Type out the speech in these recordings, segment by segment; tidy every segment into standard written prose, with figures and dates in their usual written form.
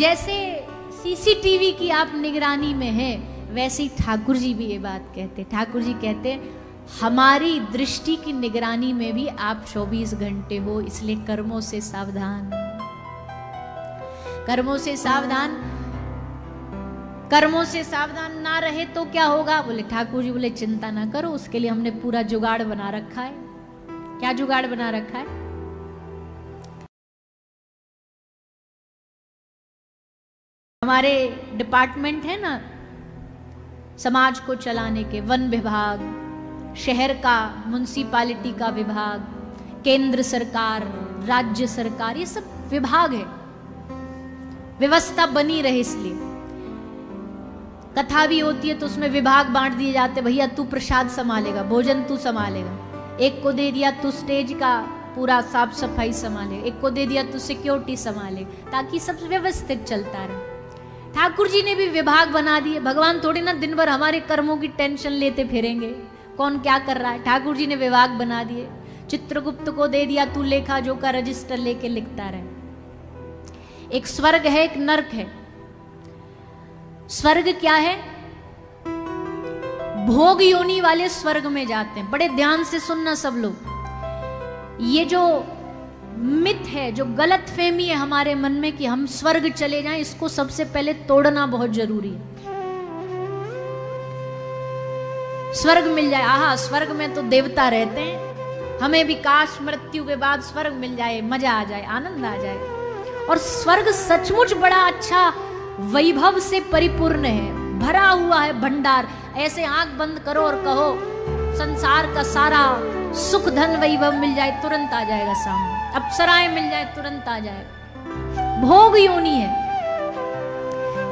जैसे सीसीटीवी की आप निगरानी में है, वैसे ही ठाकुर जी भी ये बात कहते। ठाकुर जी कहते हमारी दृष्टि की निगरानी में भी आप 24 घंटे हो, इसलिए कर्मों से सावधान, कर्मों से सावधान। कर्मों से सावधान ना रहे तो क्या होगा? बोले ठाकुर जी बोले चिंता ना करो, उसके लिए हमने पूरा जुगाड़ बना रखा है। क्या जुगाड़ बना रखा है? हमारे डिपार्टमेंट है ना समाज को चलाने के, वन विभाग, शहर का म्युनिसिपैलिटी का विभाग, केंद्र सरकार, राज्य सरकार, ये सब विभाग है, व्यवस्था बनी रहे इसलिए। कथा भी होती है तो उसमें विभाग बांट दिए जाते, भैया तू प्रसाद संभालेगा, भोजन तू संभालेगा, एक को दे दिया तू स्टेज का पूरा साफ सफाई संभाले, एक को दे दिया तू सिक्योरिटी संभाले, ताकि सब व्यवस्थित चलता रहे। ठाकुर जी ने भी विभाग बना दिए। भगवान थोड़ी ना दिन भर हमारे कर्मों की टेंशन लेते फिरेंगे, कौन क्या कर रहा है। ठाकुर जी ने विभाग बना दिए। चित्रगुप्त को दे दिया तू लेखा जोखा रजिस्टर लेके लिखता रहे। एक स्वर्ग है, एक नरक है। स्वर्ग क्या है? भोग योनि वाले स्वर्ग में जाते हैं। बड़े ध्यान से सुनना सब लोग। ये जो मिथ है, जो गलत फहमी है हमारे मन में कि हम स्वर्ग चले जाएं, इसको सबसे पहले तोड़ना बहुत जरूरी है। स्वर्ग मिल जाए, आहा स्वर्ग में तो देवता रहते हैं, हमें भी काश मृत्यु के बाद स्वर्ग मिल जाए, मजा आ जाए, आनंद आ जाए। और स्वर्ग सचमुच बड़ा अच्छा वैभव से परिपूर्ण है, भरा हुआ है भंडार। ऐसे आंख बंद करो और कहो संसार का सारा सुख धन वैभव मिल जाए, तुरंत आ जाएगा सामने। अप्सराएं मिल जाए, तुरंत आ जाए। भोग योनि है।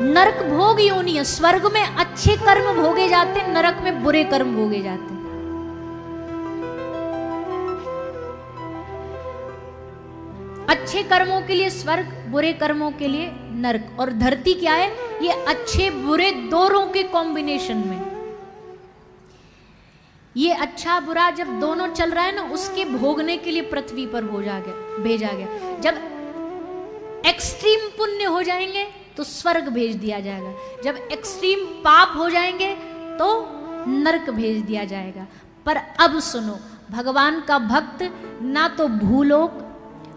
नरक भोग योनि है। स्वर्ग में अच्छे कर्म भोगे जाते, नरक में बुरे कर्म भोगे जाते। अच्छे कर्मों के लिए स्वर्ग, बुरे कर्मों के लिए नरक। और धरती क्या है? ये अच्छे बुरे दोनों के कॉम्बिनेशन में। ये अच्छा बुरा जब दोनों चल रहा है ना, उसके भोगने के लिए पृथ्वी पर भेजा गया। जब एक्सट्रीम पुण्य हो जाएंगे तो स्वर्ग भेज दिया जाएगा, जब एक्सट्रीम पाप हो जाएंगे तो नरक भेज दिया जाएगा। पर अब सुनो, भगवान का भक्त ना तो भूलोक,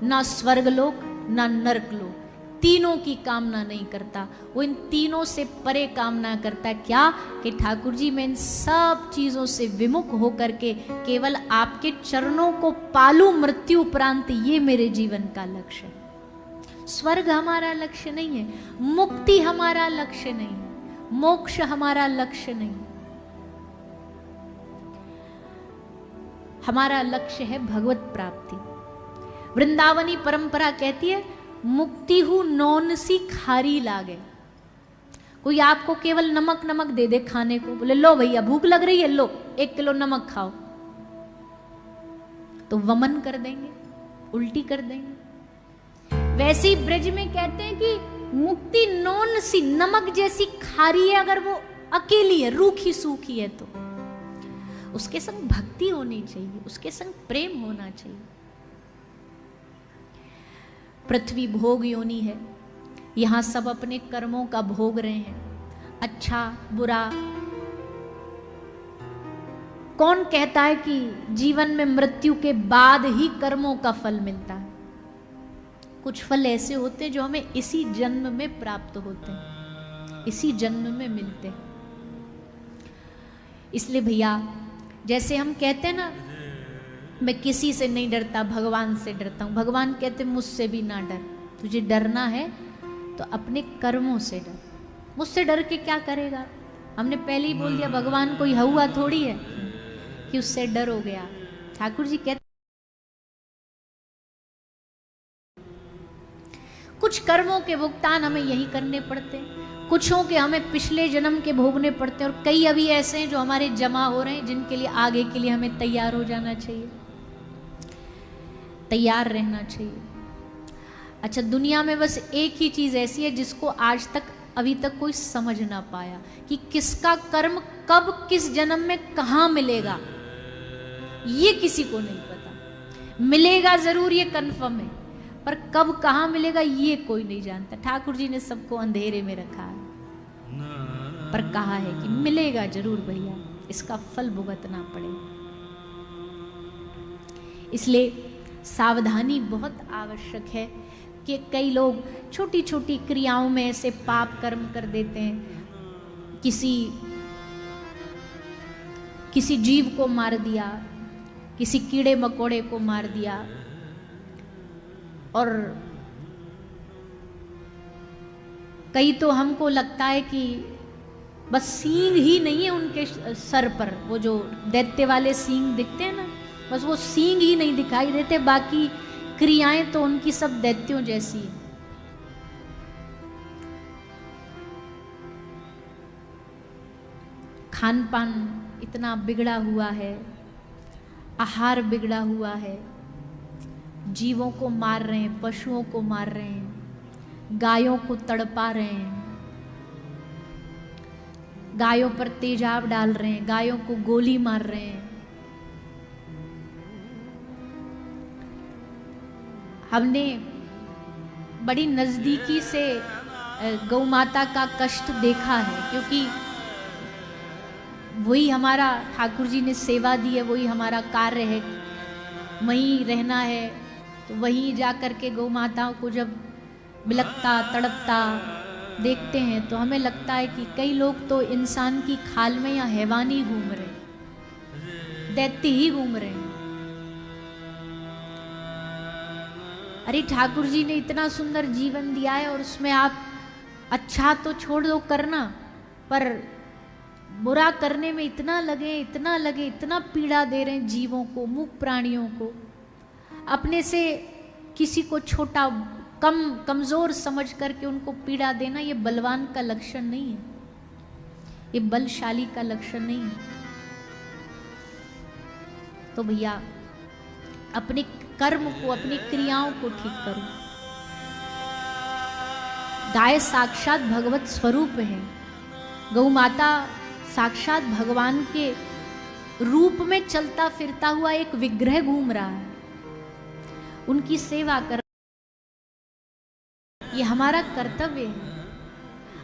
ना स्वर्गलोक, ना नरकलोक, तीनों की कामना नहीं करता। वो इन तीनों से परे कामना करता है। क्या? कि ठाकुर जी मैं इन सब चीजों से विमुख होकर के केवल आपके चरणों को पालू मृत्यु उपरांत, ये मेरे जीवन का लक्ष्य है। स्वर्ग हमारा लक्ष्य नहीं है, मुक्ति हमारा लक्ष्य नहीं है, मोक्ष हमारा लक्ष्य नहीं। हमारा लक्ष्य है भगवत प्राप्ति। वृंदावनी परंपरा कहती है मुक्ति हूं नौन सी खारी लागे। कोई आपको केवल नमक नमक दे दे खाने को, बोले लो भैया भूख लग रही है, लो 1 किलो नमक खाओ, तो वमन कर देंगे, उल्टी कर देंगे। वैसे ही ब्रज में कहते हैं कि मुक्ति नौन सी, नमक जैसी खारी है। अगर वो अकेली है, रूखी सूखी है, तो उसके संग भक्ति होनी चाहिए, उसके संग प्रेम होना चाहिए। पृथ्वी भोग योनि है। यहां सब अपने कर्मों का भोग रहे हैं, अच्छा बुरा। कौन कहता है कि जीवन में मृत्यु के बाद ही कर्मों का फल मिलता है? कुछ फल ऐसे होते हैं जो हमें इसी जन्म में प्राप्त होते हैं, इसी जन्म में मिलते हैं। इसलिए भैया, जैसे हम कहते हैं ना, मैं किसी से नहीं डरता, भगवान से डरता हूं। भगवान कहते मुझसे भी ना डर। तुझे डरना है तो अपने कर्मों से डर। मुझसे डर के क्या करेगा? हमने पहले ही बोल दिया, भगवान कोई हुआ थोड़ी है कि उससे डर हो गया। ठाकुर जी कहते कुछ कर्मों के भुगतान हमें यही करने पड़ते हैं, कुछों के हमें पिछले जन्म के भोगने पड़ते हैं, और कई अभी ऐसे हैं जो हमारे जमा हो रहे हैं, जिनके लिए आगे के लिए हमें तैयार हो जाना चाहिए, तैयार रहना चाहिए। अच्छा, दुनिया में बस एक ही चीज ऐसी है जिसको आज तक अभी तक कोई समझ ना पाया, कि किसका कर्म कब किस जन्म में कहां मिलेगा, ये किसी को नहीं पता। मिलेगा जरूर, ये कन्फर्म है, पर कब कहाँ मिलेगा ये कोई नहीं जानता। ठाकुर जी ने सबको अंधेरे में रखा है, पर कहा है कि मिलेगा जरूर भैया, इसका फल भुगतना पड़ेगा। इसलिए सावधानी बहुत आवश्यक है कि कई लोग छोटी छोटी क्रियाओं में ऐसे पाप कर्म कर देते हैं। किसी जीव को मार दिया, किसी कीड़े मकोड़े को मार दिया, और कई तो हमको लगता है कि बस सींग ही नहीं है उनके सर पर, वो जो दैत्य वाले सींग दिखते हैं ना, बस वो सींग ही नहीं दिखाई देते, बाकी क्रियाएं तो उनकी सब दैत्यों जैसी है। खान पान इतना बिगड़ा हुआ है, आहार बिगड़ा हुआ है, जीवों को मार रहे हैं, पशुओं को मार रहे हैं, गायों को तड़पा रहे हैं, गायों पर तेजाब डाल रहे हैं, गायों को गोली मार रहे हैं। हमने बड़ी नजदीकी से गौ माता का कष्ट देखा है, क्योंकि वही हमारा, ठाकुर जी ने सेवा दी है, वही हमारा कार्य है, वहीं रहना है। तो वहीं जा कर के गौ माताओं को जब बिलकता तड़पता देखते हैं तो हमें लगता है कि कई लोग तो इंसान की खाल में या हैवान ही घूम रहे, दैत्य ही घूम रहे हैं। अरे ठाकुर जी ने इतना सुंदर जीवन दिया है और उसमें आप अच्छा तो छोड़ दो करना, पर बुरा करने में इतना लगे, इतना पीड़ा दे रहे हैं जीवों को, मूक प्राणियों को। अपने से किसी को छोटा कमजोर समझ करके उनको पीड़ा देना, ये बलवान का लक्षण नहीं है, ये बलशाली का लक्षण नहीं है। तो भैया अपने कर्म को, अपनी क्रियाओं को ठीक करो। गाय साक्षात भगवत स्वरूप है, गौ माता साक्षात भगवान के रूप में चलता फिरता हुआ एक विग्रह घूम रहा है, उनकी सेवा कर, ये हमारा कर्तव्य है।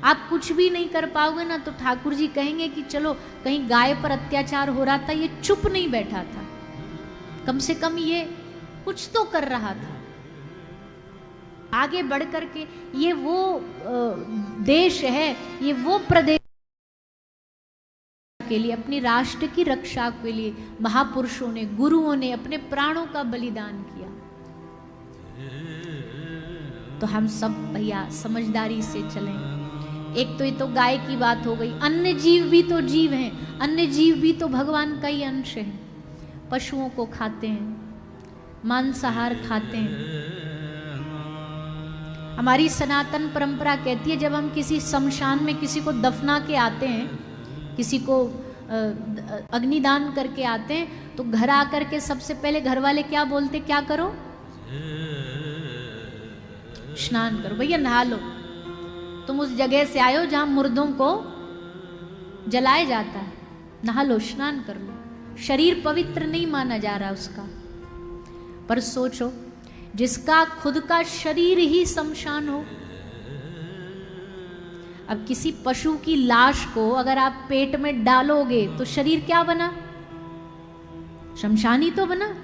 आप कुछ भी नहीं कर पाओगे ना तो ठाकुर जी कहेंगे कि चलो, कहीं गाय पर अत्याचार हो रहा था, ये चुप नहीं बैठा था, कम से कम ये कुछ तो कर रहा था, आगे बढ़ करके। ये वो देश है, ये वो प्रदेश के लिए, अपनी राष्ट्र की रक्षा के लिए महापुरुषों ने, गुरुओं ने अपने प्राणों का बलिदान किया। तो हम सब भैया समझदारी से चलें। एक तो ये तो गाय की बात हो गई, अन्य जीव भी तो जीव हैं, अन्य जीव भी तो भगवान का ही अंश है। पशुओं को खाते हैं, मांसाहार खाते हैं। हमारी सनातन परंपरा कहती है जब हम किसी शमशान में किसी को दफना के आते हैं, किसी को अग्निदान करके आते हैं, तो घर आकर के सबसे पहले घर वाले क्या बोलते, क्या करो, स्नान करो भैया, नहा लो। तुम उस जगह से आए हो जहां मुर्दों को जलाया जाता है, नहा लो, स्नान कर लो। शरीर पवित्र नहीं माना जा रहा उसका, पर सोचो जिसका खुद का शरीर ही शमशान हो। अब किसी पशु की लाश को अगर आप पेट में डालोगे तो शरीर क्या बना, शमशान ही तो बना।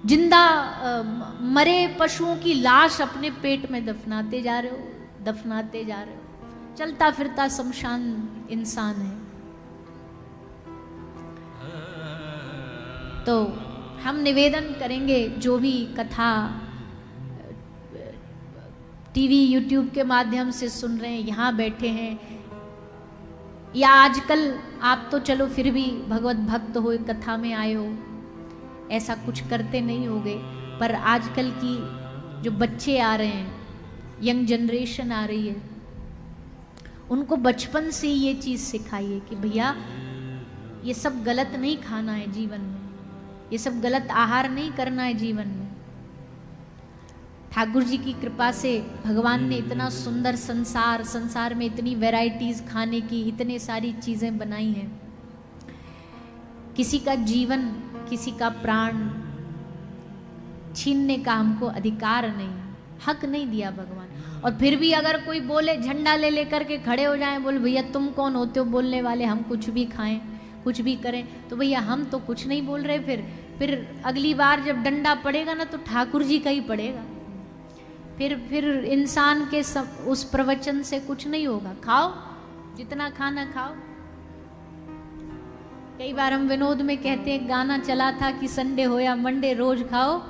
जिंदा मरे पशुओं की लाश अपने पेट में दफनाते जा रहे हो, दफनाते जा रहे हो, चलता फिरता शमशान इंसान है। तो हम निवेदन करेंगे, जो भी कथा टीवी यूट्यूब के माध्यम से सुन रहे हैं, यहाँ बैठे हैं, या आजकल आप तो चलो फिर भी भगवत भक्त हो, कथा में आए हो, ऐसा कुछ करते नहीं होगे, पर आजकल की जो बच्चे आ रहे हैं, यंग जनरेशन आ रही है, उनको बचपन से ये चीज़ सिखाइए कि भैया ये सब गलत नहीं खाना है जीवन में, ये सब गलत आहार नहीं करना है जीवन में। ठाकुर जी की कृपा से भगवान ने इतना सुंदर संसार में इतनी वैरायटीज खाने की, इतने सारी चीज़ें बनाई हैं। किसी का जीवन, किसी का प्राण, छीनने का हमको अधिकार नहीं, हक नहीं दिया भगवान। और फिर भी अगर कोई बोले, झंडा ले लेकर के खड़े हो जाएं, बोले भैया तुम कौन होते हो बोलने वाले, हम कुछ भी खाएं कुछ भी करें, तो भैया हम तो कुछ नहीं बोल रहे। फिर अगली बार जब डंडा पड़ेगा ना तो ठाकुर जी का ही पड़ेगा। फिर इंसान के उस प्रवचन से कुछ नहीं होगा। खाओ जितना खाना खाओ। कई बार हम विनोद में कहते हैं, गाना चला था कि संडे हो या मंडे रोज खाओ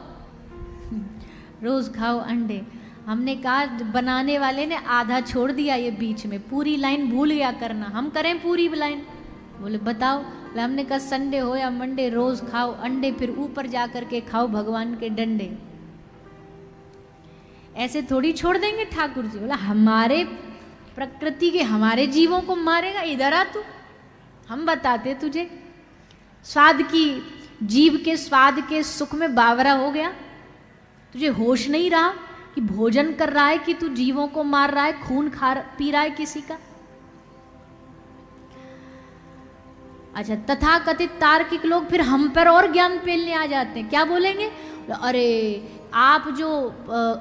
रोज खाओ अंडे। हमने कहा बनाने वाले ने आधा छोड़ दिया, ये बीच में पूरी लाइन भूल गया करना, हम करें पूरी लाइन। बोले बताओ, हमने कहा संडे हो या मंडे रोज खाओ अंडे, फिर ऊपर जा कर के खाओ भगवान के डंडे। ऐसे थोड़ी छोड़ देंगे ठाकुर जी। बोला हमारे प्रकृति के हमारे जीवों को मारेगा, इधर आ तू, हम बताते तुझे। स्वाद की जीव के स्वाद के सुख में बावरा हो गया, तुझे होश नहीं रहा कि भोजन कर रहा है कि तू जीवों को मार रहा है, खून खा पी रहा है किसी का। अच्छा, तथाकथित तार्किक लोग फिर हम पर और ज्ञान पेलने आ जाते हैं। क्या बोलेंगे? अरे आप जो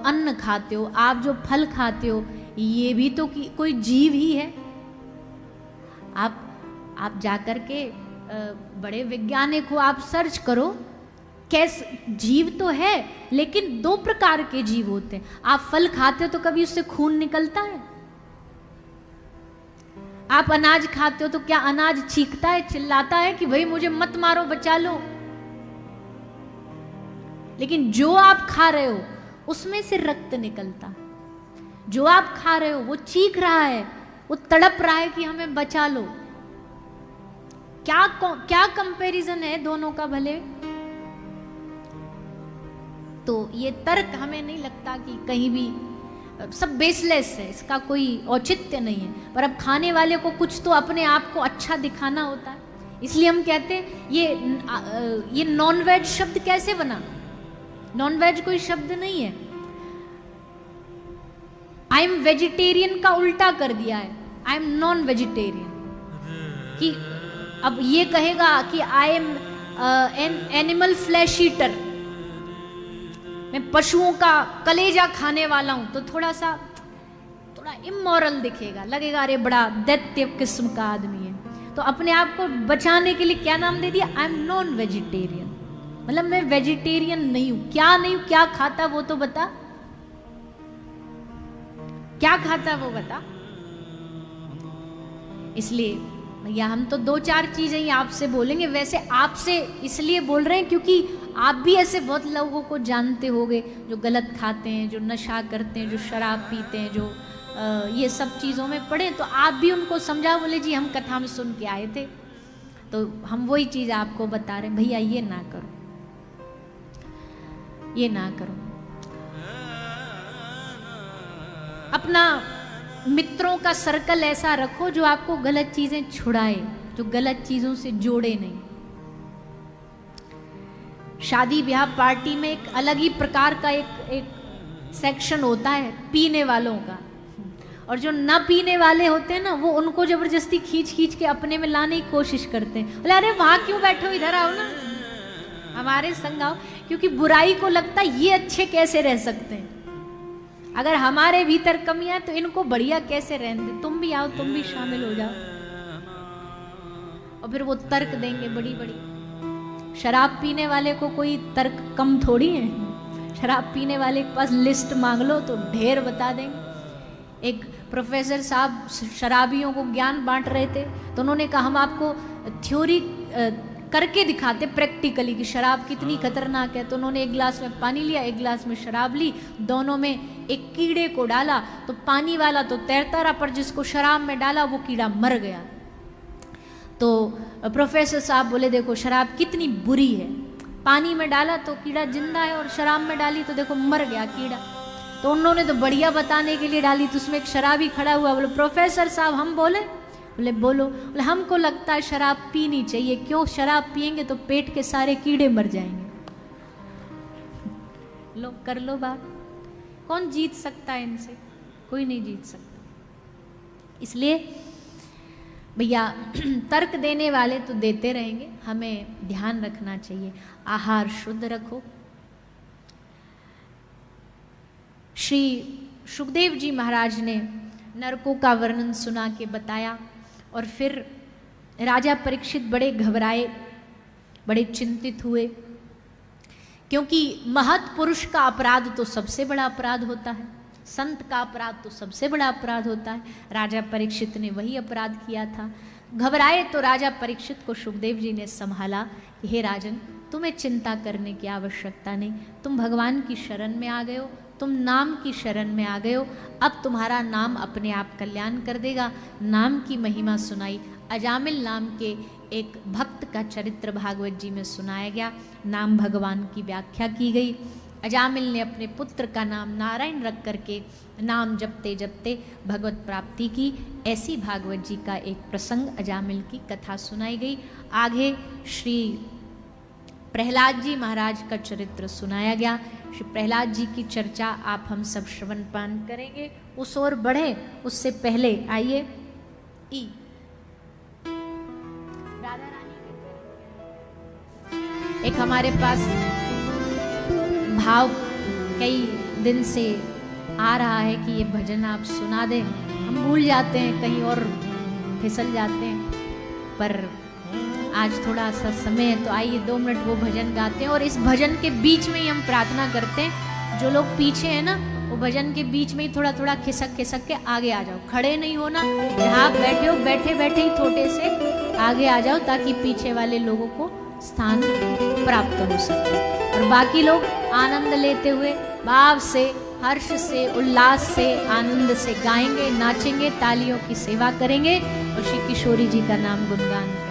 अन्न खाते हो, आप जो फल खाते हो, ये भी तो कोई जीव ही है। आप जाकर के बड़े वैज्ञानिक हो, आप सर्च करो, कैसे जीव तो है लेकिन दो प्रकार के जीव होते हैं। आप फल खाते हो तो कभी उससे खून निकलता है? आप अनाज खाते हो तो क्या अनाज चीखता है, चिल्लाता है कि भाई मुझे मत मारो, बचा लो? लेकिन जो आप खा रहे हो उसमें से रक्त निकलता, जो आप खा रहे हो वो चीख रहा है, वो तड़प रहा है कि हमें बचा लो। क्या कंपैरिजन है दोनों का भले? तो ये तर्क हमें नहीं लगता कि कहीं भी, सब बेसलेस है, इसका कोई औचित्य नहीं है। पर अब खाने वाले को कुछ तो अपने आप को अच्छा दिखाना होता है, इसलिए हम कहते हैं ये नॉन वेज शब्द कैसे बना? नॉन वेज कोई शब्द नहीं है, आई एम वेजिटेरियन का उल्टा कर दिया है, आई एम नॉन वेजिटेरियन। कि अब ये कहेगा कि I am an animal flesh eater, मैं पशुओं का कलेजा खाने वाला हूं, तो थोड़ा इमोरल दिखेगा, लगेगा अरे बड़ा दैत्य किस्म का आदमी है। तो अपने आप को बचाने के लिए क्या नाम दे दिया? आई एम नॉन वेजिटेरियन, मतलब मैं वेजिटेरियन नहीं हूं। क्या नहीं हूं, क्या खाता वो तो बता, क्या खाता वो बता। इसलिए भैया हम तो दो चार चीजें ही आपसे बोलेंगे। वैसे आपसे इसलिए बोल रहे हैं क्योंकि आप भी ऐसे बहुत लोगों को जानते होंगे जो गलत खाते हैं, जो नशा करते हैं, जो शराब पीते हैं, जो ये सब चीज़ों में पड़े, तो आप भी उनको समझा। बोले जी हम कथा में सुन के आए थे, तो हम वही चीज़ आपको बता रहे हैं, भैया ये ना करो, ये ना करो। अपना मित्रों का सर्कल ऐसा रखो जो आपको गलत चीजें छुड़ाए, जो गलत चीजों से जोड़े नहीं। शादी ब्याह पार्टी में एक अलग ही प्रकार का एक सेक्शन होता है पीने वालों का, और जो ना पीने वाले होते हैं ना, वो उनको जबरदस्ती खींच खींच के अपने में लाने की कोशिश करते हैं। बोले अरे वहां क्यों बैठो, इधर आओ ना, हमारे संग आओ। क्योंकि बुराई को लगता है ये अच्छे कैसे रह सकते हैं, अगर हमारे भीतर कमियां तो इनको बढ़िया कैसे रहने दे, तुम भी आओ, तुम भी शामिल हो जाओ। और फिर वो तर्क देंगे बड़ी बड़ी। शराब पीने वाले को कोई तर्क कम थोड़ी है, शराब पीने वाले के पास लिस्ट मांग लो तो ढेर बता देंगे। एक प्रोफेसर साहब शराबियों को ज्ञान बांट रहे थे, तो उन्होंने कहा हम आपको थ्योरी करके दिखाते प्रैक्टिकली कि शराब कितनी खतरनाक है। तो उन्होंने एक गिलास में पानी लिया, एक गिलास में शराब ली, दोनों में एक कीड़े को डाला, तो पानी वाला तो तैरता रहा, पर जिसको शराब में डाला वो कीड़ा मर गया। तो प्रोफेसर साहब बोले देखो शराब कितनी बुरी है, पानी में डाला तो कीड़ा जिंदा है, और शराब में डाली तो देखो मर गया कीड़ा। तो उन्होंने तो बढ़िया बताने के लिए डाली, तो उसमें एक शराबी खड़ा हुआ, बोले प्रोफेसर साहब हम बोले? बोले बोलो। बोले हमको लगता है शराब पीनी चाहिए। क्यों? शराब पिएंगे तो पेट के सारे कीड़े मर जाएंगे। लो कर लो बात, कौन जीत सकता है इनसे? कोई नहीं जीत सकता। इसलिए भैया तर्क देने वाले तो देते रहेंगे, हमें ध्यान रखना चाहिए, आहार शुद्ध रखो, श्री सुखदेव जी महाराज ने नरकों का वर्णन सुना के बताया और फिर राजा परीक्षित बड़े घबराए, बड़े चिंतित हुए, क्योंकि महत पुरुष का अपराध तो सबसे बड़ा अपराध होता है, संत का अपराध तो सबसे बड़ा अपराध होता है। राजा परीक्षित ने वही अपराध किया था। घबराए तो राजा परीक्षित को सुखदेव जी ने संभाला कि हे राजन, तुम्हें चिंता करने की आवश्यकता नहीं, तुम भगवान की शरण में आ गए हो, तुम नाम की शरण में आ गए हो, अब तुम्हारा नाम अपने आप कल्याण कर देगा। नाम की महिमा सुनाई। अजामिल नाम के एक भक्त का चरित्र भागवत जी में सुनाया गया, नाम भगवान की व्याख्या की गई। अजामिल ने अपने पुत्र का नाम नारायण रख करके नाम जपते जपते भगवत प्राप्ति की। ऐसी भागवत जी का एक प्रसंग अजामिल की कथा सुनाई गई। आगे श्री प्रहलाद जी महाराज का चरित्र सुनाया गया। श्री प्रहलाद जी की चर्चा आप हम सब श्रवण पान करेंगे। उस ओर बढ़े उससे पहले आइए राधा रानी एक हमारे पास भाव कई दिन से आ रहा है कि ये भजन आप सुना दें। हम भूल जाते हैं, कहीं और फिसल जाते हैं, पर आज थोड़ा सा समय है तो आइए 2 मिनट वो भजन गाते हैं। और इस भजन के बीच में ही हम प्रार्थना करते हैं, जो लोग पीछे हैं ना, वो भजन के बीच में ही थोड़ा थोड़ा खिसक खिसक के आगे आ जाओ। खड़े नहीं होना, जहाँ बैठे हो बैठे बैठे ही थोड़े से आगे आ जाओ, ताकि पीछे वाले लोगों को स्थान प्राप्त हो सके। और बाकी लोग आनंद लेते हुए भाव से, हर्ष से, उल्लास से, आनंद से गाएंगे, नाचेंगे, तालियों की सेवा करेंगे और श्री किशोरी जी का नाम गुणगान करेंगे।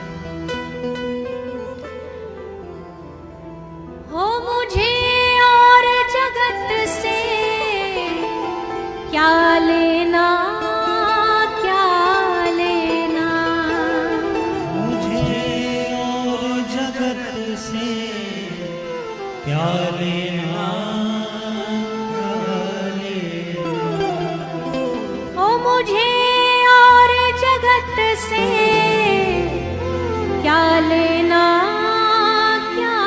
हो मुझे और जगत से क्या लेना, क्या लेना, मुझे और जगत से क्या लेना, क्या लेना, हो मुझे और जगत से क्या लेना, क्या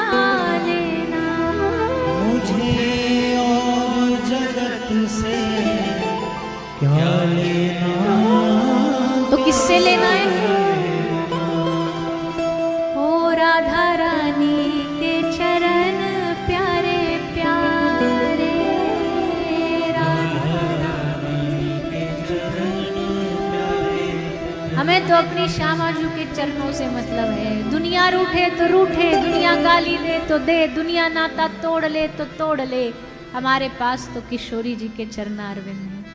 लेना, तो किससे लेना है? ओ राधा रानी के चरण प्यारे प्यारे, राधा रानी के चरण प्यारे। हमें तो अपनी श्यामा जी के चरणों से मतलब है। दुनिया रूठे तो रूठे, दुनिया गाली दे तो दे, दुनिया नाता तोड़ ले तो तोड़ ले, हमारे पास तो किशोरी जी के चरणारविंद है।